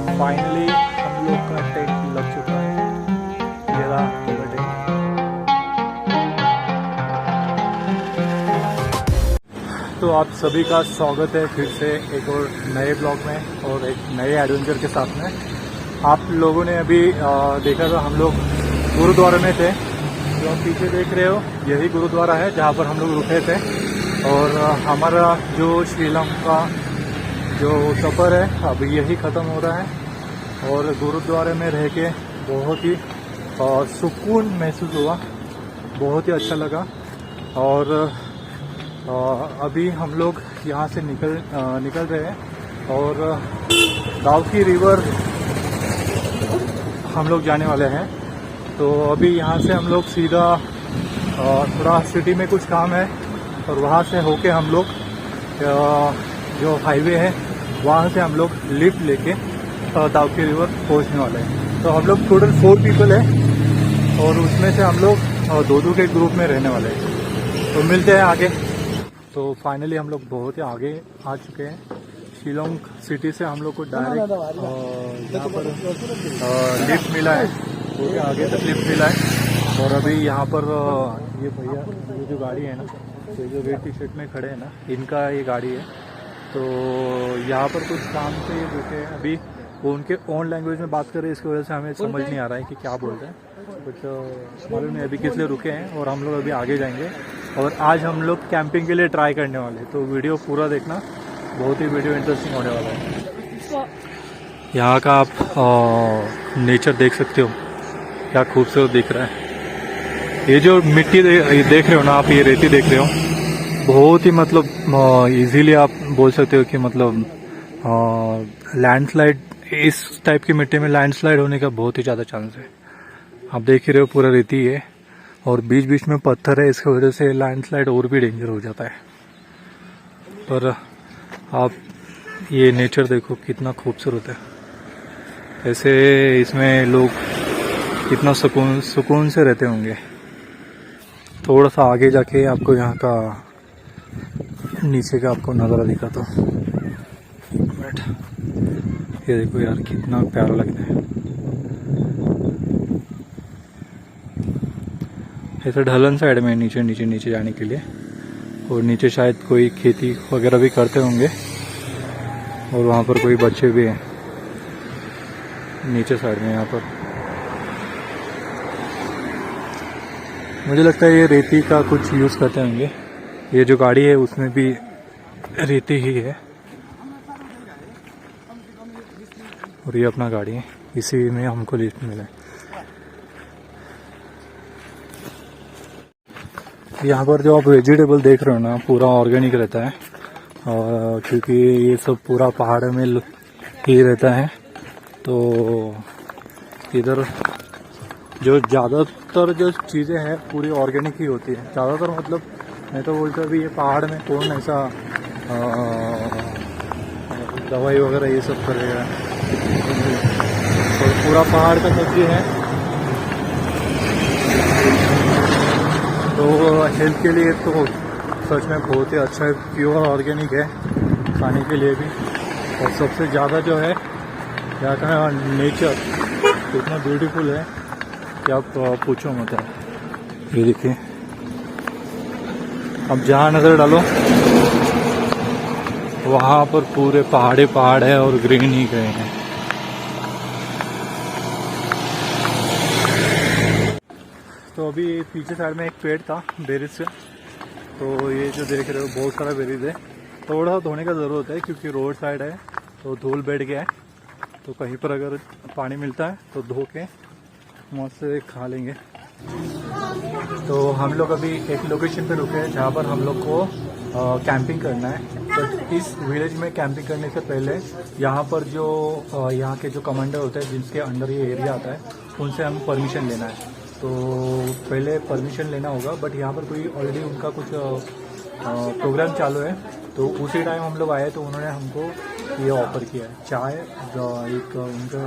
Finally हम लोग का टेंट लग चुका है। ये रहा पूरा टेंट। तो आप सभी का स्वागत है फिर से एक और नए ब्लॉग में और एक नए एडवेंचर के साथ में। आप लोगों ने अभी देखा था हम लोग गुरुद्वारे में थे। जो आप पीछे देख रहे हो यही गुरुद्वारा है जहाँ पर हम लोग रुके थे। और हमारा जो श्रीलंका जो सफ़र है अब यही ख़त्म हो रहा है। और गुरुद्वारे में रह के बहुत ही सुकून महसूस हुआ, बहुत ही अच्छा लगा। और अभी हम लोग यहाँ से निकल रहे हैं और दाउकी रिवर हम लोग जाने वाले हैं। तो अभी यहाँ से हम लोग सीधा थोड़ा सिटी में कुछ काम है और वहाँ से होके हम लोग जो हाईवे है वहाँ से हम लोग लिफ्ट लेके दाउकी रिवर पहुँचने वाले हैं। तो हम लोग टोटल 4 पीपल है और उसमें से हम लोग दो के ग्रुप में रहने वाले हैं। तो मिलते हैं आगे। तो फाइनली हम लोग बहुत ही आगे आ चुके हैं। शिलोंग सिटी से हम लोग को डायरेक्ट यहाँ पर लिफ्ट मिला है, बहुत आगे तक लिफ्ट मिला है। और अभी यहाँ पर ये भैया ये जो गाड़ी है ना, ये जो रेड टी शर्ट में खड़े हैं ना, इनका ये गाड़ी है। तो यहाँ पर कुछ काम से ये रुके हैं। अभी वो उनके ओन लैंग्वेज में बात कर रहे हैं, इसकी वजह से हमें समझ नहीं आ रहा है कि क्या बोल रहे हैं। बट मालूम नहीं अभी किस लिए रुके हैं और हम लोग अभी आगे जाएंगे। और आज हम लोग कैंपिंग के लिए ट्राई करने वाले हैं। तो वीडियो पूरा देखना, बहुत ही वीडियो इंटरेस्टिंग होने वाला है। यहाँ का आप नेचर देख सकते हो, क्या खूबसूरत दिख रहा है। ये जो मिट्टी देख रहे हो ना आप, ये रेती देख रहे हो, बहुत ही मतलब इजीली आप बोल सकते हो कि मतलब लैंडस्लाइड, इस टाइप की मिट्टी में लैंडस्लाइड होने का बहुत ही ज़्यादा चांस है। आप देख ही रहे हो पूरा रेती है और बीच बीच में पत्थर है, इसकी वजह से लैंडस्लाइड और भी डेंजर हो जाता है। पर आप ये नेचर देखो कितना खूबसूरत है। ऐसे इसमें लोग कितना सुकून से रहते होंगे। थोड़ा सा आगे जाके आपको यहाँ का नीचे का आपको नज़ारा दिखाता हूँ। ये देखो यार कितना प्यारा लगता है। ऐसे ढलन साइड में नीचे जाने के लिए, और नीचे शायद कोई खेती वगैरह भी करते होंगे और वहाँ पर कोई बच्चे भी हैं नीचे साइड में। यहाँ पर मुझे लगता है ये रेती का कुछ यूज़ करते होंगे। ये जो गाड़ी है उसमें भी रेती ही है और ये अपना गाड़ी है, इसी में हमको लिफ्ट मिला है। यहाँ पर जो आप वेजिटेबल देख रहे हो ना, पूरा ऑर्गेनिक रहता है क्योंकि ये सब पूरा पहाड़ में ही रहता है। तो इधर जो ज़्यादातर जो चीज़ें हैं पूरी ऑर्गेनिक ही होती है। ज़्यादातर मतलब मैं तो बोलता अभी ये पहाड़ में कौन ऐसा दवाई वगैरह ये सब करेगा। तो पूरा पहाड़ का सब्जी है, तो हेल्थ के लिए तो सच में बहुत ही अच्छा है। प्योर ऑर्गेनिक है खाने के लिए भी। और सबसे ज़्यादा जो है यहाँ का नेचर इतना ब्यूटीफुल है कि आप पूछो मत। ये देखिए, अब जहाँ नज़र डालो वहाँ पर पूरे पहाड़ है और ग्रीन ही ग्रीन है। तो अभी पीछे साइड में एक पेड़ था बेरीज से, तो ये जो देख रहे हो बहुत सारा बेरीज है। थोड़ा धोने का ज़रूरत है क्योंकि रोड साइड है तो धूल बैठ गया है। तो कहीं पर अगर पानी मिलता है तो धो के मस्त से खा लेंगे। तो हम लोग अभी एक लोकेशन पे रुके हैं जहाँ पर हम लोग को कैंपिंग करना है। बट इस विलेज में कैंपिंग करने से पहले यहाँ पर जो यहाँ के जो कमांडर होते हैं जिनके अंडर ये एरिया आता है, उनसे हम परमिशन लेना है। तो पहले परमिशन लेना होगा। बट यहाँ पर कोई ऑलरेडी उनका कुछ प्रोग्राम चालू है, तो उसी टाइम हम लोग आए तो उन्होंने हमको ये ऑफर किया है चाय, एक उनका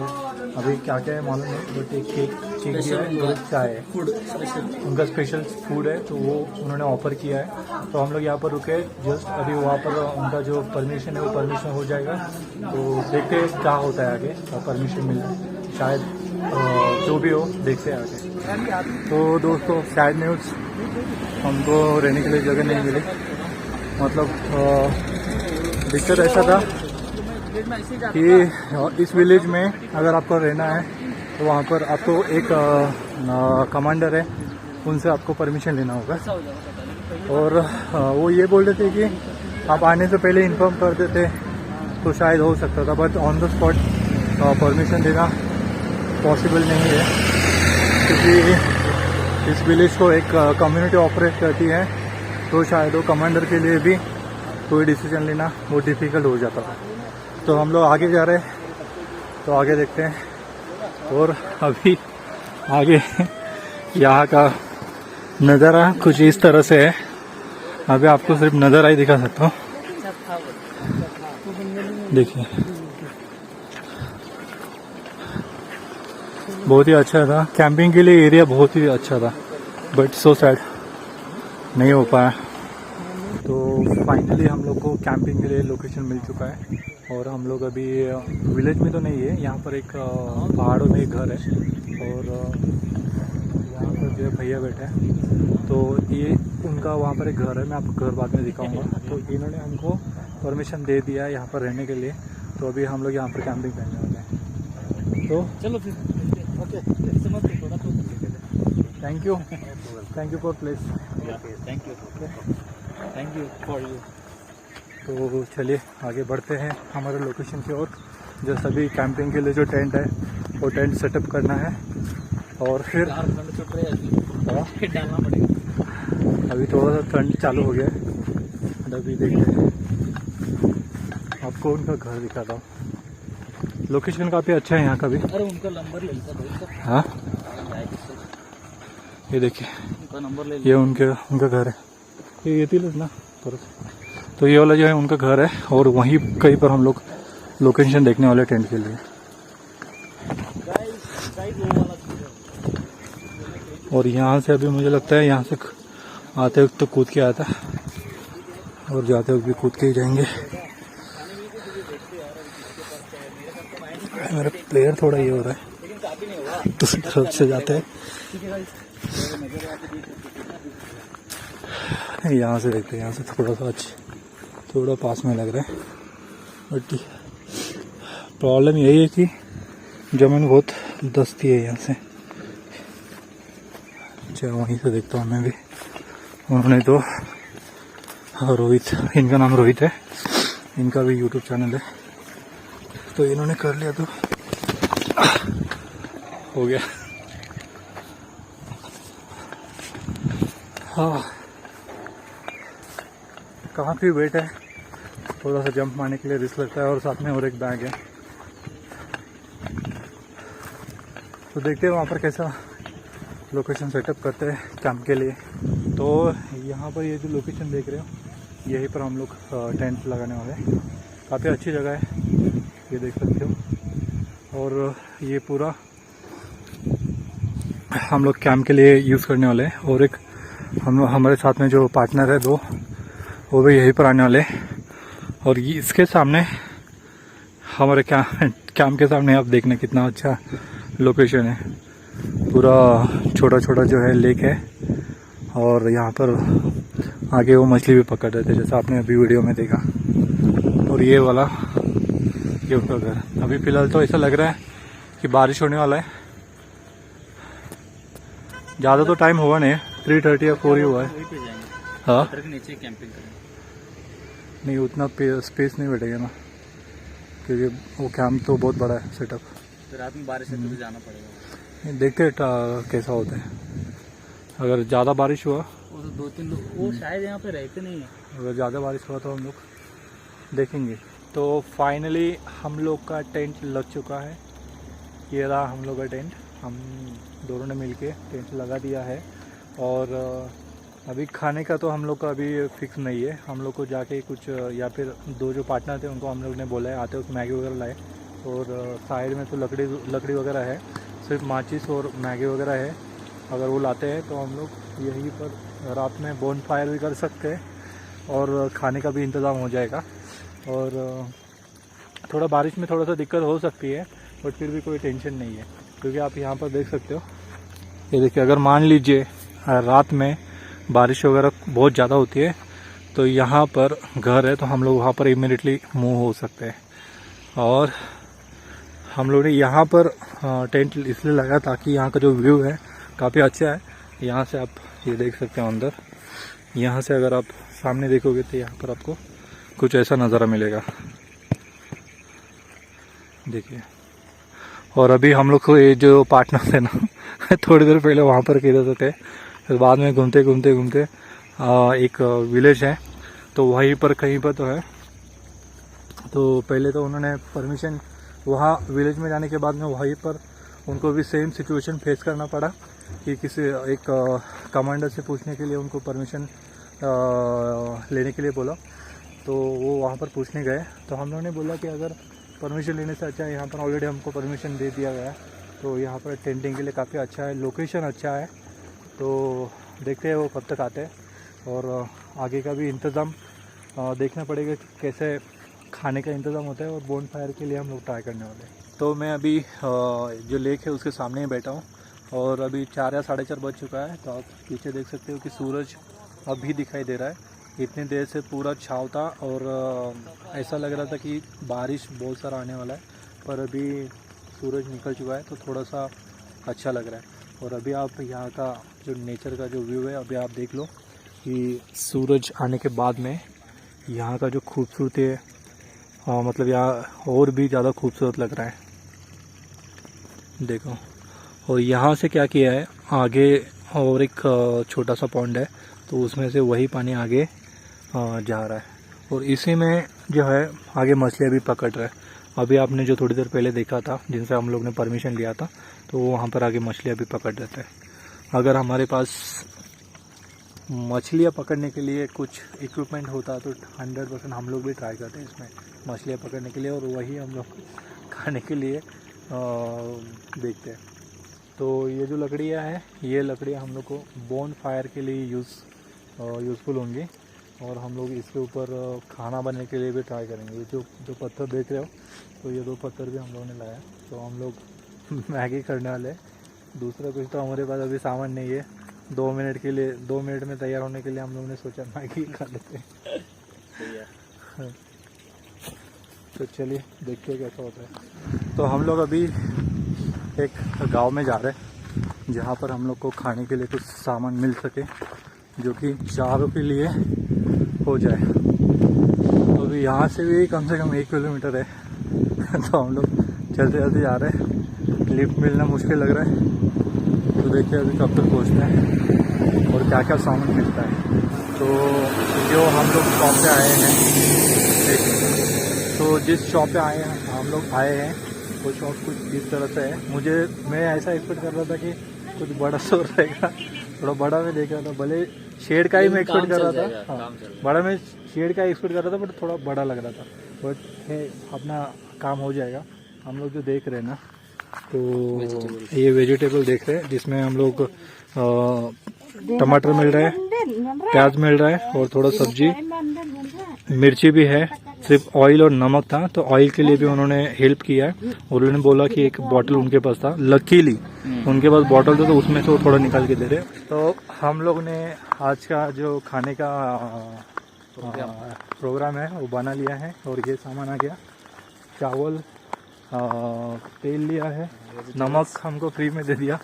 अभी क्या क्या है मालूम नहीं, बट एक केक दिया है और एक चाय है, फूड स्पेशल। उनका स्पेशल फूड है, तो वो उन्होंने ऑफर किया है। तो हम लोग यहाँ पर रुके जस्ट अभी, वहाँ पर उनका जो परमिशन है वो परमिशन हो जाएगा, तो देखते हैं क्या होता है आगे, परमिशन मिल शायद जो भी हो देखते हैं आगे। तो दोस्तों सैड न्यूज़, हमको रहने के लिए जगह नहीं मिली। मतलब दिक्कत ऐसा था कि इस विलेज में अगर आपको रहना है तो वहाँ पर आपको एक कमांडर है, उनसे आपको परमिशन लेना होगा। और वो ये बोल रहे थे कि आप आने से पहले इन्फॉर्म कर देते तो शायद हो सकता था, but on the spot permission देना पॉसिबल नहीं है, क्योंकि इस विलेज को एक कम्युनिटी ऑपरेट करती है, तो शायद वो कमांडर के लिए भी कोई डिसीजन लेना वो डिफ़िकल्ट हो जाता है। तो हम लोग आगे जा रहे हैं, तो आगे देखते हैं। और अभी आगे यहाँ का नज़ारा कुछ इस तरह से है, अभी आपको सिर्फ नज़ारा ही दिखा सकता हूँ, देखिए बहुत ही अच्छा था। कैंपिंग के लिए एरिया बहुत ही अच्छा था, बट सो सैड नहीं हो पाया। तो फाइनली हम लोग को कैंपिंग के लिए लोकेशन मिल चुका है, और हम लोग अभी विलेज में तो नहीं है, यहाँ पर एक पहाड़ों में एक घर है, और यहाँ पर जो भैया बैठे हैं, तो ये उनका वहाँ पर एक घर है, मैं आपको घर बाद में दिखाऊंगा। तो इन्होंने हमको परमिशन दे दिया है यहाँ पर रहने के लिए, तो अभी हम लोग यहाँ पर कैंपिंग करने वाले हैं। तो चलो फिर okay, thank you for place, thank you for you. तो चलिए आगे बढ़ते हैं हमारे लोकेशन की ओर। जो सभी कैंपिंग के लिए जो टेंट है वो टेंट सेटअप करना है, और फिर फिर डालना पड़ेगा। अभी थोड़ा सा ठंड चालू हो गया है, अभी देखते हैं। आपको उनका घर दिखाता हूँ, लोकेशन काफ़ी अच्छा है यहाँ का भी। अरे उनका नंबर ले लिया भाई, हाँ ये देखिए, उनका नंबर ले ये उनका घर है, ये तिलक ना, तो ये वाला जो है उनका घर है, और वहीं कहीं पर हम लोग लोकेशन देखने वाले टेंट के लिए। और यहाँ से अभी मुझे लगता है यहाँ से आते वक्त तो कूद के आया था, और जाते वक्त भी कूद के ही जाएंगे। मेरा प्लेयर थोड़ा ये हो रहा है, दूसरी तरफ से जाते हैं, यहाँ से देखते हैं, यहाँ से थोड़ा सा थोड़ा पास में लग रहा है, बट प्रॉब्लम यही है कि जमीन बहुत दस्ती है यहाँ से। अच्छा वहीं से देखता हूँ मैं भी। उन्होंने तो रोहित, इनका नाम रोहित है, इनका भी यूट्यूब चैनल है, तो इन्होंने कर लिया तो हो गया। हाँ काफ़ी वेट है, थोड़ा सा जंप मारने के लिए रिस्क लगता है, और साथ में और एक बैग है, तो देखते हैं वहाँ पर कैसा लोकेशन सेटअप करते हैं कैंप के लिए। तो यहाँ पर ये जो लोकेशन देख रहे हो, यहीं पर हम लोग टेंट लगाने वाले हैं। काफ़ी अच्छी जगह है, ये देख सकते हो, और ये पूरा हम लोग कैंप के लिए यूज़ करने वाले हैं। और एक हमारे साथ में जो पार्टनर है दो, वो भी यहीं पर आने वाले हैं। और ये इसके सामने हमारे कैंप के सामने आप देखना कितना अच्छा लोकेशन है, पूरा छोटा छोटा जो है लेक है, और यहाँ पर आगे वो मछली भी पकड़ रहे थे जैसा आपने अभी वीडियो में देखा। और ये वाला ये उनका घर। अभी फ़िलहाल तो ऐसा लग रहा है कि बारिश होने वाला है, ज़्यादा तो टाइम हुआ नहीं, 3:30 या 4 ही हुआ है। हाँ नीचे कैंपिंग नहीं, उतना स्पेस नहीं बैठेगा ना, क्योंकि वो कैंप तो बहुत बड़ा है सेटअप। तो रात में बारिश है तो जाना पड़ेगा, देखते कैसा होता है। अगर ज़्यादा बारिश हुआ, वो तो 2-3 लोग वो शायद यहाँ पे रहते नहीं है, अगर ज़्यादा बारिश हुआ तो हम लोग देखेंगे। तो फाइनली हम लोग का टेंट लग चुका है, ये रहा हम लोग का टेंट। हम दोनों ने मिलके टेंट लगा दिया है, और अभी खाने का तो हम लोग का अभी फिक्स नहीं है। हम लोग को जाके कुछ या फिर दो जो पार्टनर थे उनको हम लोग ने बोला है आते वक्त मैगी वगैरह लाए, और साइड में तो लकड़ी वगैरह है, सिर्फ माचिस और मैगी वगैरह है। अगर वो लाते हैं तो हम लोग यहीं पर रात में बोन फायर भी कर सकते हैं और खाने का भी इंतज़ाम हो जाएगा। और थोड़ा बारिश में थोड़ा सा दिक्कत हो सकती है, बट फिर भी कोई टेंशन नहीं है, क्योंकि आप यहाँ पर देख सकते हो। ये देखिए, अगर मान लीजिए रात में बारिश वगैरह बहुत ज़्यादा होती है तो यहाँ पर घर है, तो हम लोग वहाँ पर इमीडिएटली मूव हो सकते हैं। और हम लोग ने यहाँ पर टेंट इसलिए लगा ताकि यहाँ का जो व्यू है काफ़ी अच्छा है। यहाँ से आप ये देख सकते हो अंदर, यहाँ से अगर आप सामने देखोगे तो यहाँ पर आपको कुछ ऐसा नज़ारा मिलेगा, देखिए। और अभी हम लोग को ये जो पार्टनर थे ना थोड़ी देर पहले वहाँ पर किधर थे, फिर बाद में घूमते घूमते एक विलेज है तो वहीं पर कहीं पर तो है। तो पहले तो उन्होंने परमिशन, वहाँ विलेज में जाने के बाद में वहीं पर उनको भी सेम सिचुएशन फेस करना पड़ा कि किसी एक कमांडर से पूछने के लिए उनको परमिशन लेने के लिए बोला। तो वो वहाँ पर पूछने गए, तो हम लोगों ने बोला कि अगर परमिशन लेने से अच्छा है, यहाँ पर ऑलरेडी हमको परमिशन दे दिया गया है, तो यहाँ पर टेंटिंग के लिए काफ़ी अच्छा है, लोकेशन अच्छा है। तो देखते हैं वो कब तक आते हैं, और आगे का भी इंतज़ाम देखना पड़ेगा कि कैसे खाने का इंतज़ाम होता है। और बोन फायर के लिए हम लोग ट्राई करने वाले हैं। तो मैं अभी जो लेक है उसके सामने ही बैठा हूँ, और अभी 4 या 4:30 बज चुका है। तो आप पीछे देख सकते हो कि सूरज अभी दिखाई दे रहा है। इतनी देर से पूरा छाव था और ऐसा लग रहा था कि बारिश बहुत सारा आने वाला है, पर अभी सूरज निकल चुका है तो थोड़ा सा अच्छा लग रहा है। और अभी आप यहाँ का जो नेचर का जो व्यू है अभी आप देख लो कि सूरज आने के बाद में यहाँ का जो खूबसूरती है, मतलब यहाँ और भी ज़्यादा खूबसूरत लग रहा है, देखो। और यहाँ से क्या किया है, आगे और एक छोटा सा पॉन्ड है, तो उसमें से वही पानी आगे जा रहा है, और इसी में जो है आगे मछलियाँ भी पकड़ रहा है। अभी आपने जो थोड़ी देर पहले देखा था, जिनसे हम लोग ने परमिशन लिया था, तो वहाँ पर आगे मछलियाँ भी पकड़ देते हैं। अगर हमारे पास मछलियाँ पकड़ने के लिए कुछ इक्विपमेंट होता तो 100% हम लोग भी ट्राई करते हैं इसमें मछलियाँ पकड़ने के लिए, और वही हम लोग खाने के लिए देखते हैं। तो ये जो लकड़ियाँ हैं, ये लकड़ियाँ हम लोग को बोन फायर के लिए यूज़फुल होंगी, और हम लोग इसके ऊपर खाना बनाने के लिए भी ट्राई करेंगे। ये जो पत्थर देख रहे हो, तो ये 2 पत्थर भी हम लोगों ने लाया, तो हम लोग मैगी करने वाले हैं। दूसरा कुछ तो हमारे पास अभी सामान नहीं है। 2 मिनट के लिए, 2 मिनट में तैयार होने के लिए हम लोगों ने सोचा मैगी खा लेते हैं। तो चलिए देखते हैं कैसा होता है। तो हम लोग अभी एक गांव में जा रहे हैं जहां पर हम लोग को खाने के लिए कुछ सामान मिल सके, जो कि चारों के लिए हो जाए। तो अभी यहाँ से भी कम से कम 1 किलोमीटर है तो हम लोग चलते चलते जा रहे हैं। लिफ्ट मिलना मुश्किल लग रहा है, तो देखिए अभी कब तक पहुँचते हैं और क्या क्या सामान मिलता है। तो जो हम लोग शॉप पे आए हैं, तो जिस शॉप पे हम लोग आए हैं वो शॉप कुछ इस तरह से है। मैं ऐसा एक्सपेक्ट कर रहा था कि कुछ बड़ा स्टोर रहेगा, थोड़ा बड़ा में देख रहा था, भले शेड का ही मैं एक्सपेक्ट कर रहा था। हाँ, बड़ा में शेड का एक्सपेक्ट कर रहा था, बट थोड़ा बड़ा लग रहा था। बट अपना काम हो जाएगा। हम लोग जो देख रहे हैं ना, तो ये वेजिटेबल देख रहे हैं, जिसमें हम लोग टमाटर मिल रहा है, प्याज मिल रहा है, और थोड़ा सब्जी, मिर्ची भी है। सिर्फ ऑयल और नमक था, तो ऑयल के लिए भी उन्होंने हेल्प किया है। उन्होंने बोला कि एक बॉटल उनके पास था, लकीली उनके पास बॉटल था, तो उसमें से वो थोड़ा निकाल के दे रहे। तो हम लोग ने आज का जो खाने का प्रोग्राम है वो बना लिया है, और ये सामान आ गया। चावल, तेल लिया है, नमक हमको फ्री में दे दिया,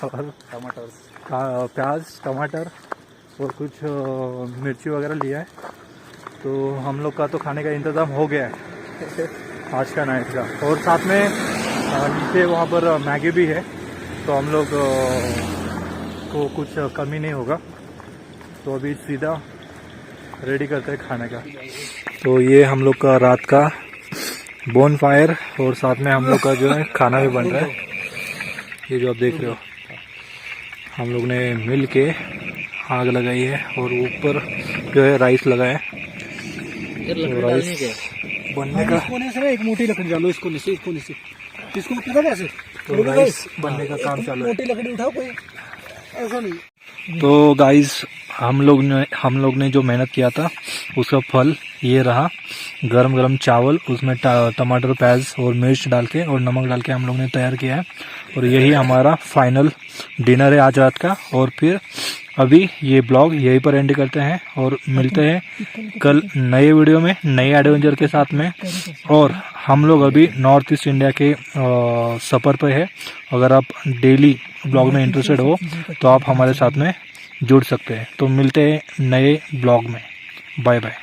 और टमाटर, प्याज, टमाटर और कुछ मिर्ची वगैरह लिया है। तो हम लोग का तो खाने का इंतज़ाम हो गया है आज का नाइट का। और साथ में नीचे वहाँ पर मैगी भी है, तो हम लोग को कुछ कमी नहीं होगा। तो अभी सीधा रेडी करते हैं खाने का। तो ये हम लोग का रात का बोन फायर, और साथ में हम लोग का जो है खाना भी बन रहा है। ये जो आप देख रहे हो, हम लोग ने मिल के आग लगाई है और ऊपर जो है राइस लगाए यार तो लकड़ी डालने राइस के बनने का कोने से ना एक मोटी लकड़ी डालो, इसको नीचे, इसको नीचे, इसको पता कैसे तो राइस बनने का काम चालू है। मोटी लकड़ी उठाओ, कोई ऐसा नहीं। तो गाइस हम लोग ने जो मेहनत किया था उसका फल ये रहा। गरम गरम चावल, उसमें टमाटर, प्याज और मिर्च डाल के और नमक डाल के हम लोग ने तैयार किया है और यही हमारा फाइनल डिनर है आज रात का। और फिर अभी ये ब्लॉग यहीं पर एंड करते हैं और मिलते हैं कल नए वीडियो में नए एडवेंचर के साथ में। और हम लोग अभी नॉर्थ ईस्ट इंडिया के सफ़र पे है। अगर आप डेली ब्लॉग में इंटरेस्टेड हो तो आप हमारे साथ में जुड़ सकते हैं। तो मिलते हैं नए ब्लॉग में। Bye bye.